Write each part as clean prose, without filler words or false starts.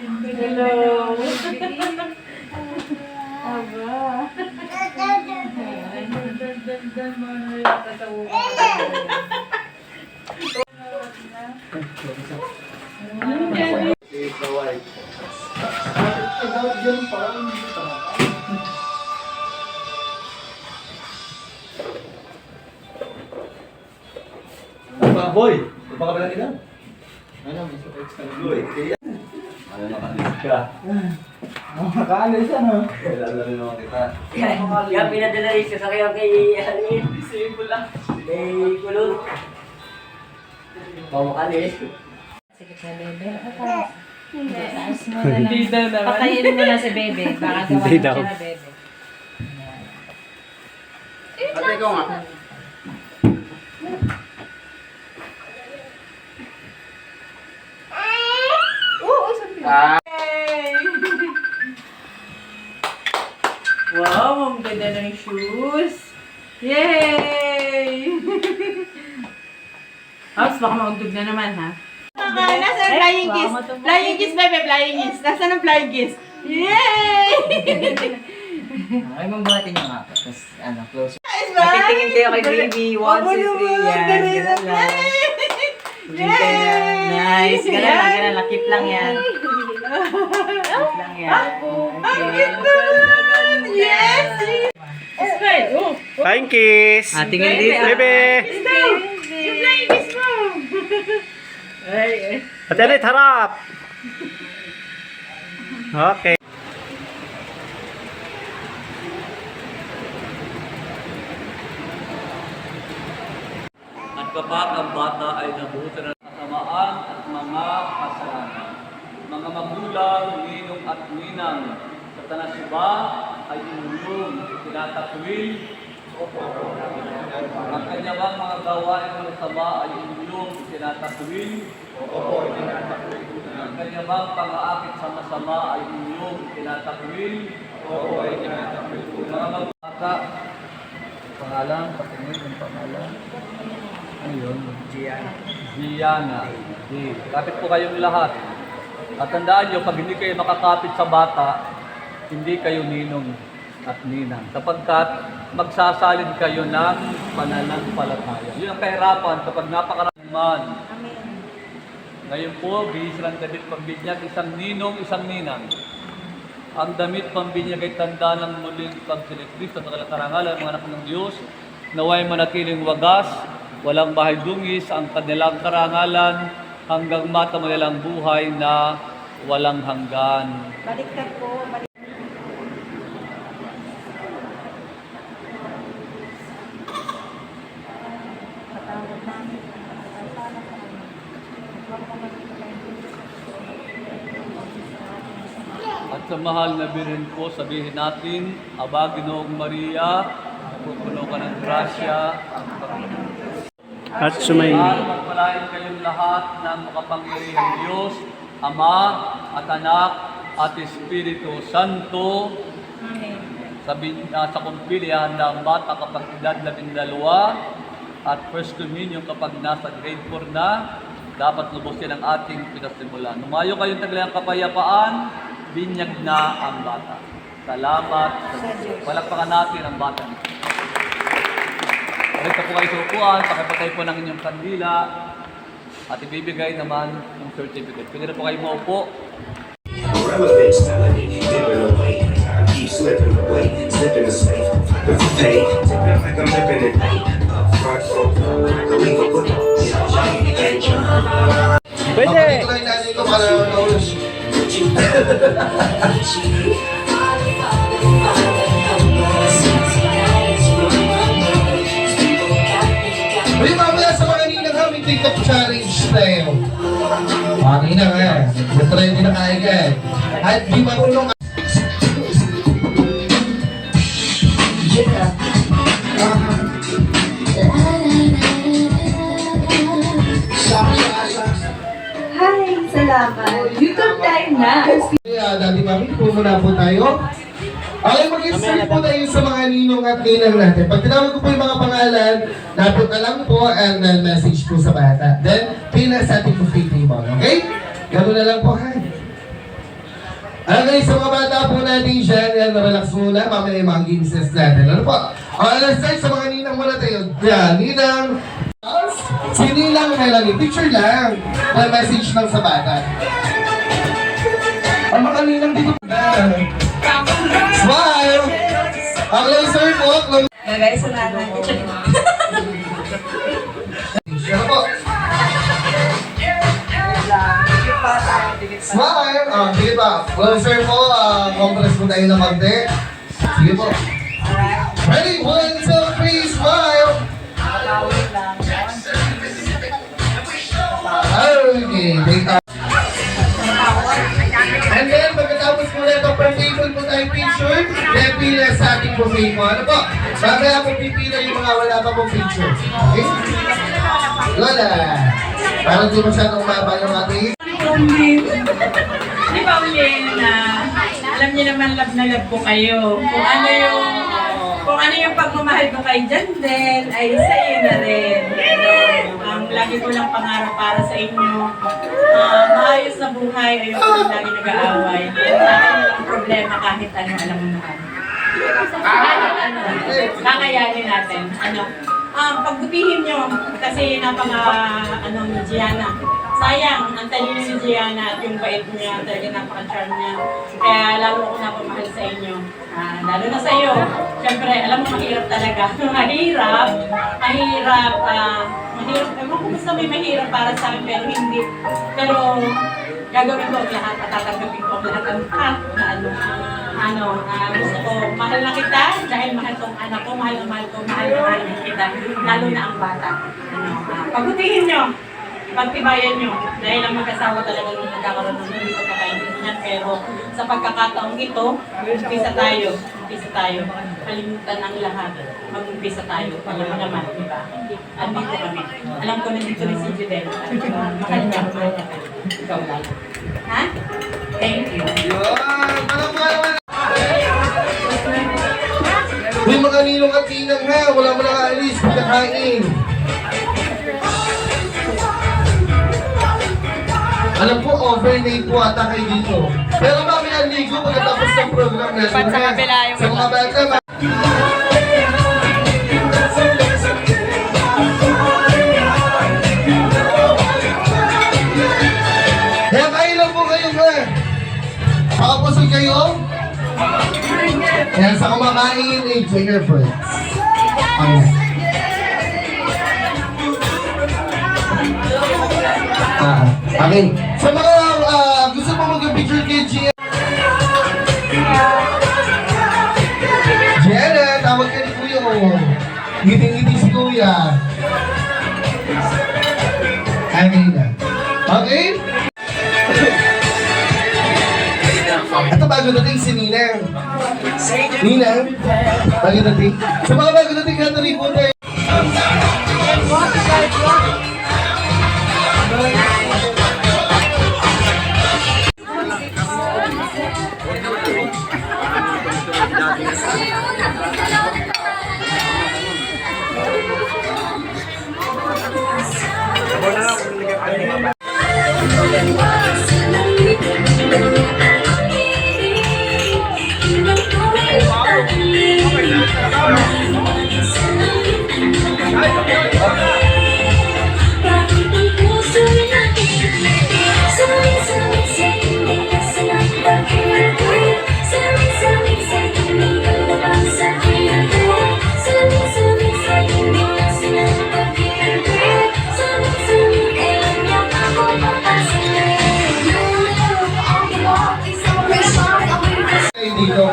Hello. Aba. Boy, pa ka ba lang ilan? Ano, may extra boy. Ano nakalis ka? Nakaalis ano? Kailangan rin naman kita. Kaya pinadala rin siya sa kayo kay Simple lang. Kay Kulot. Pamakalis. Sige na, bebe. Taas mo na lang. Patayin mo na si bebe. Baka gawa siya na bebe. Ate ko nga. Wow, ang ganda ng shoes. Yay! House, baka maugtog na naman, ha? Nasaan ang flying kiss? Flying kiss, bebe, flying kiss. Nasaan ang flying kiss? Yay! Ay, mabuhatin niyo nga. Tapos, ano, close. Nice ba? Titingin kayo kay Baby. 1, 2, 3. Yan. Ganun lang. Nice. Ganun lang, ganun lang. Keep lang yan. Keep lang yan. Yes! Smile. Oh, Flying kiss! Tingin dito. Bebe! Yung flying kiss mo! ay. Ate Alit, harap! Okay. At kapag ang bata ay nabutan ng kasamaan at mga kasalanan, mga magulang, ninong at ninang, sa tanasiba ay inyong tinatakwil. Ang kanyang mga gawain ng masama ay inyong tinatakwil. Ang kanyang pang-aakit sa masama ay inyong tinatakwil. Mga magbata, pangalan, patingin yung pangalan. Ano yun? Gianna. Kapit po kayong lahat. At tandaan nyo, pag hindi kayo makakapit sa bata, hindi kayo ninong at ninang. Sapagkat magsasalin kayo ng pananampalataya. Yun ang kahirapan kapag napakaraming man. Ngayon po, bihis ng damit pambinyag, isang ninong, isang ninang. Ang damit pambinyag ay tanda ng muling pagsilig Kristo at karangalan ng mga anak ng Diyos, naway manatiling wagas, walang bahay dungis ang kanilang karangalan hanggang mata mo nilang buhay na walang hanggan. Baliktad po, baliktad. At sa mahal na birin po, sabihin natin, Aba, Ginoong Maria, pupuno ka ng grasya, ang Panginoon. At sumayin. Magpalain kayong lahat ng makapangyarihang Diyos, Ama at Anak at Espiritu Santo. Sa kumpilya, handa ang bata kapag edad 12 at First Communion kapag nasa grade 4 na, dapat lubusin ang ating pinasimulan. Lumayo kayong taglayang kapayapaan, binyag na ang bata. Salamat sa Diyos. Palakpakan natin ang bata. Balik po kayo sa upuan, pakipatay po ng inyong kandila at ibibigay naman yung certificate. Pwede na po kayo maupo. Relevance melody, dipping away. I keep slipping away, slipping the safe. With the pay, tipping like I'm living it. Front foot, like a leave a foot. Pwede! Ito lang natin ito para maulog. Uy, mamaya sa mga ninang ha, may TikTok challenge na yun. Mga ninang ha, matry din na kaya ka eh. At di marunong ka. Hi, salamat. YouTube time na. Dati mami, pumunta po tayo. Okay, mag-start po tayo sa mga ninong at ninang natin. Pag tinawag ko po yung mga pangalan, napot na lang po and then message po sa bata. Then, pina sa ating buffet table, okay? Ganoon na lang po, ha? Okay, sa mga bata po natin dyan, yan, relax muna, mamaya yung mga games natin. Ano po? Let's start sa mga ninang muna tayo. Yan, ninang. Si Ninang Melanie, picture lang. May message lang sa bata. Ang mga ninang dito na. Smile! Ang laser po, Guys, sa nanay. Ano po? Smile! Sige pa. Closer po. Compress po tayo ng konti. Sige po. Ready? 1, 2, 3, smile! Okay, take time. And then, pagkatapos po na ito, per table po tayo picture, then pila sa ating buffet mo. Ano po? Mamaya po pipila yung mga wala pa pong picture. Okay? Lola! Parang di masyadong maba yung ating Di ba ulit na alam niyo naman love na love ko kayo. Kung ano yung pagmamahal ko kay Jandel ay sa iyo na rin. Ang lagi ko lang pangarap para sa inyo. Maayos na buhay, ayoko lang lagi nag-aaway. Sa akin walang problema kahit ano, alam mo naman. Kakayanin natin. Pagbutihin nyo kasi ni Gianna. Sayang, ang talino ni Gianna at yung bait niya, talaga napaka-charm niya. Kaya lalo ako napamahal sa inyo. Lalo na sa iyo. Siyempre, alam mo, mahirap talaga. mahirap. Ewan ko basta may mahirap para sa akin, pero hindi. Pero gagawin ko ang lahat at tatanggapin ko ang lahat na gusto ko. Mahal na kita dahil mahal tong anak ko, mahal na kita. Lalo na ang bata. Pagbutihin nyo. Pagtibayan nyo, dahil ang mag-asawa talaga nung nagkakaroon ng hindi pagkakaintindihan, pero sa pagkakataong ito, umpisa tayo, kalimutan ang lahat, mag-umpisa tayo, alam mo naman, di ba? Andito kami. Alam ko nandito rin si Judel, mahal niya kayo. Ikaw lang. Ha? Thank you. May mga ninong at ninang ha, wala mo nakaalis, pinakain. Alam ko, overnight po ata kayo dito. Pero mamaya ligo pagkatapos ng program natin. Sa mga bata, kaya kain lang po kayo ha. Pakapusog kayo. Yan, sa kumakain, enjoy your friends. Okay. Sa mga gusto mo mag-picture kay Gia. Gianna, tawag ka ni Kuya o. Ngiting-ngiti si Kuya. Okay na. Okay? Ito bago dating si Ninang. Ninang? Bago dating? Sa mga bago dating katuloy po tayo. Dito.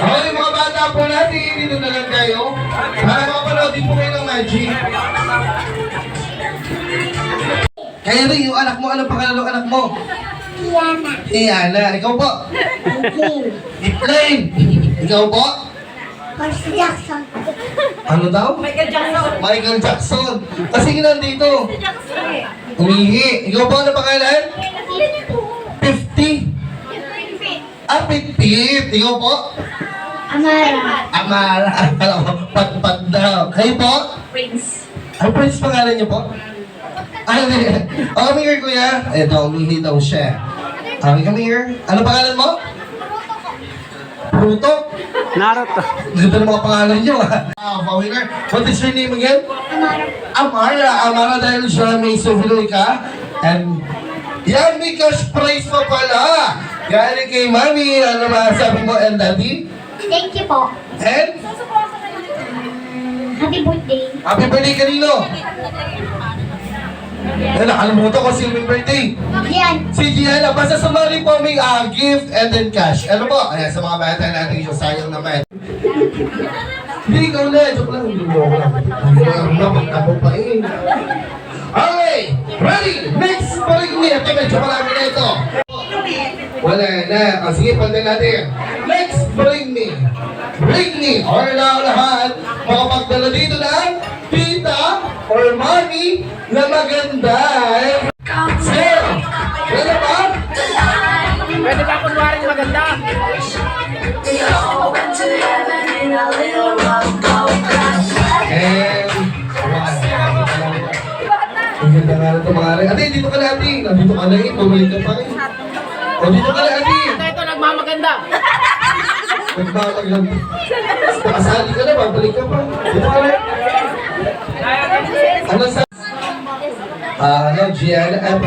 Okay, mga bata po natin, dito na lang kayo. Para makapanood din po kayo ng Magic. Kaya rin, yung anak mo, anong pangalan ng anak mo? Tiana. Tiana. Ikaw po? Iplane. Ikaw po? Percy Jackson. Ano daw? Michael Jackson. Michael Jackson. Kasi nandito. Umihi. Ikaw po, ano pangalan? 50. Pit. Ikaw po? Amara. Alam ko, pat daw. Kayo po? Prince. Ang Prince pangalan niyo po? Ano? Oh, Mayor Kuya. Ito, umihi daw siya. Come here. Ano pangalan mo? Pruto? Naruto. Ganda ng mga pangalan nyo, ha? Pa-winner. What is your name again? Amara. Amara dahil siya may souvenir ka. And yan, may cash prize pa pala. Galing kay Mami. Ano masasabi mo and Daddy? Thank you po. And Happy birthday. happy birthday kanino? Eh, nakalimutan ko si birthday. Yan. Si Gianna, basta sumali po may gift and then cash. Ano po? Ayan, sa mga bata natin yung sayang naman. Hindi, ikaw na. Joke lang. Hindi mo ako lang. Magtabo pa eh. Okay, ready? Next, balik niya. Ito, medyo marami na ito. Wala na. Sige, pandan natin. Next, bring me. Bring me. Or na lahat, makapagdala dito ng tita or mommy na maganda. Sir, wala ba? Pwede ba kunwaring maganda? And ang ganda nga na ito mga rin. Ate, dito ka na ate. Nandito ka na eh. Bumalik ka pa eh. O, dito ka na ate. Ito nagmamaganda. Nagmamaganda. Nakasali ka na, babalik ka pa. Dito ka na. Ano sa... Gianna, ano